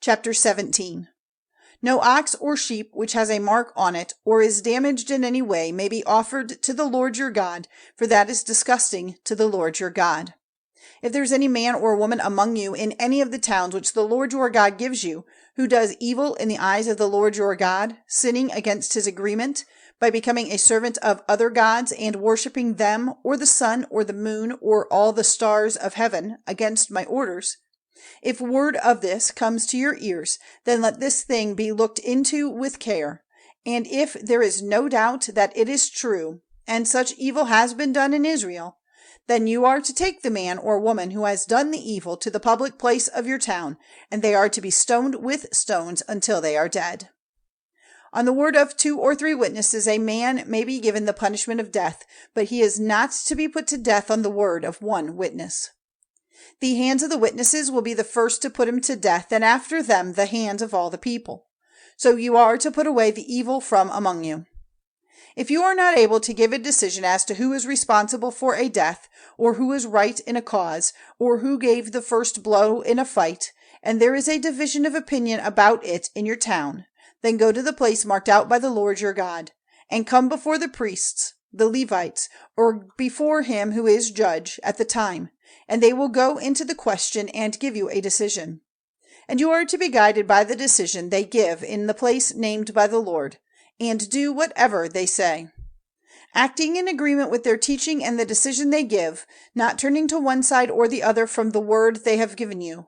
Chapter 17. No ox or sheep which has a mark on it, or is damaged in any way, may be offered to the Lord your God, for that is disgusting to the Lord your God. If there is any man or woman among you in any of the towns which the Lord your God gives you, who does evil in the eyes of the Lord your God, sinning against his agreement, by becoming a servant of other gods and worshipping them, or the sun, or the moon, or all the stars of heaven, against my orders, if word of this comes to your ears, then let this thing be looked into with care. And if there is no doubt that it is true, and such evil has been done in Israel, then you are to take the man or woman who has done the evil to the public place of your town, and they are to be stoned with stones until they are dead. On the word of 2 or 3 witnesses a man may be given the punishment of death, but he is not to be put to death on the word of 1 witness. The hands of the witnesses will be the first to put him to death, and after them the hands of all the people. So you are to put away the evil from among you. If you are not able to give a decision as to who is responsible for a death, or who is right in a cause, or who gave the first blow in a fight, and there is a division of opinion about it in your town, then go to the place marked out by the Lord your God, and come before the priests, the Levites, or before him who is judge at the time, and they will go into the question and give you a decision. And you are to be guided by the decision they give in the place named by the Lord, and do whatever they say, acting in agreement with their teaching and the decision they give, not turning to one side or the other from the word they have given you.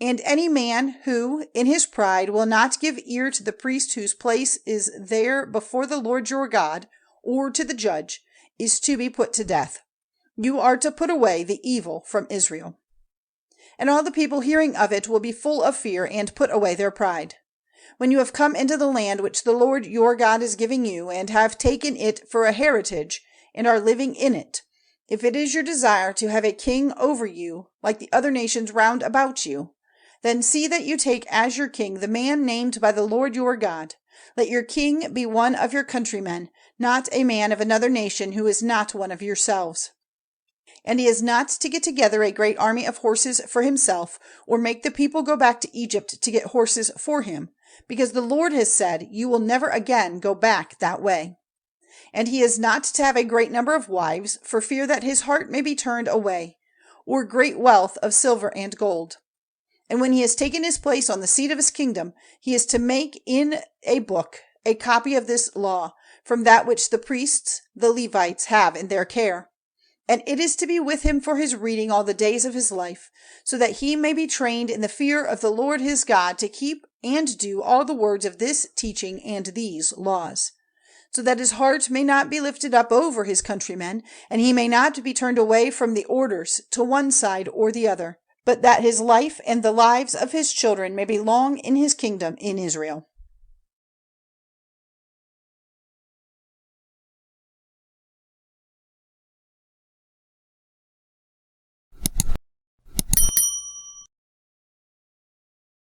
And any man who, in his pride, will not give ear to the priest whose place is there before the Lord your God, or to the judge, is to be put to death. You are to put away the evil from Israel. And all the people hearing of it will be full of fear and put away their pride. When you have come into the land which the Lord your God is giving you, and have taken it for a heritage, and are living in it, if it is your desire to have a king over you, like the other nations round about you, then see that you take as your king the man named by the Lord your God. Let your king be one of your countrymen, not a man of another nation who is not one of yourselves. And he is not to get together a great army of horses for himself, or make the people go back to Egypt to get horses for him, because the Lord has said, you will never again go back that way. And he is not to have a great number of wives, for fear that his heart may be turned away, or great wealth of silver and gold. And when he has taken his place on the seat of his kingdom, he is to make in a book a copy of this law, from that which the priests, the Levites, have in their care. And it is to be with him for his reading all the days of his life, so that he may be trained in the fear of the Lord his God to keep and do all the words of this teaching and these laws, so that his heart may not be lifted up over his countrymen, and he may not be turned away from the orders to one side or the other, but that his life and the lives of his children may be long in his kingdom in Israel.